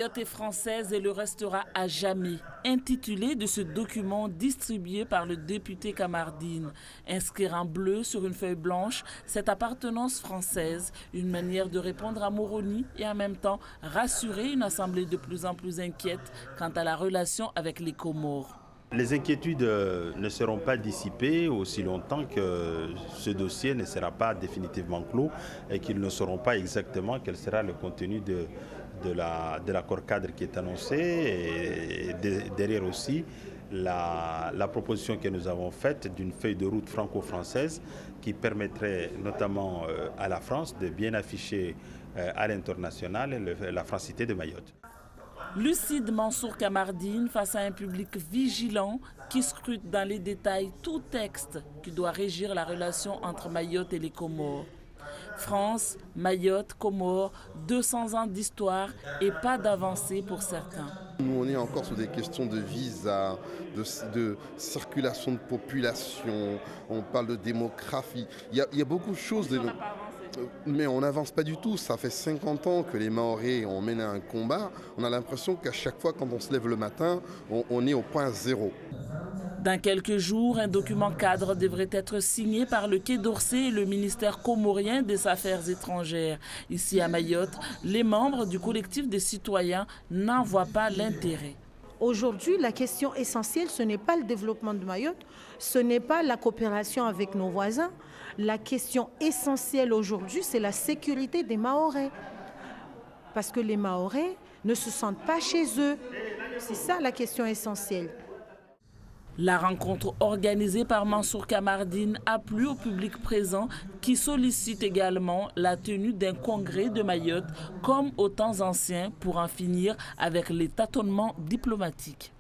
Mayotte est française et le restera à jamais, intitulé de ce document distribué par le député Kamardine. Inscrire en bleu sur une feuille blanche cette appartenance française, une manière de répondre à Moroni et en même temps rassurer une assemblée de plus en plus inquiète quant à la relation avec les Comores. Les inquiétudes ne seront pas dissipées aussi longtemps que ce dossier ne sera pas définitivement clos et qu'ils ne sauront pas exactement quel sera le contenu de l'accord cadre qui est annoncé et derrière aussi la proposition que nous avons faite d'une feuille de route franco-française qui permettrait notamment à la France de bien afficher à l'international la francité de Mayotte. Lucide Mansour Kamardine face à un public vigilant qui scrute dans les détails tout texte qui doit régir la relation entre Mayotte et les Comores. France, Mayotte, Comores, 200 ans d'histoire et pas d'avancée pour certains. Nous, on est encore sur des questions de visa, de circulation de population, on parle de démographie. Il y a beaucoup de choses. Mais on n'avance pas du tout. Ça fait 50 ans que les Mahorais ont mené un combat. On a l'impression qu'à chaque fois, quand on se lève le matin, on est au point zéro. Dans quelques jours, un document cadre devrait être signé par le Quai d'Orsay et le ministère comorien des Affaires étrangères. Ici à Mayotte, les membres du collectif des citoyens n'en voient pas l'intérêt. Aujourd'hui, la question essentielle, ce n'est pas le développement de Mayotte, ce n'est pas la coopération avec nos voisins. La question essentielle aujourd'hui, c'est la sécurité des Mahorais. Parce que les Mahorais ne se sentent pas chez eux. C'est ça la question essentielle. La rencontre organisée par Mansour Kamardine a plu au public présent qui sollicite également la tenue d'un congrès de Mayotte comme aux temps anciens pour en finir avec les tâtonnements diplomatiques.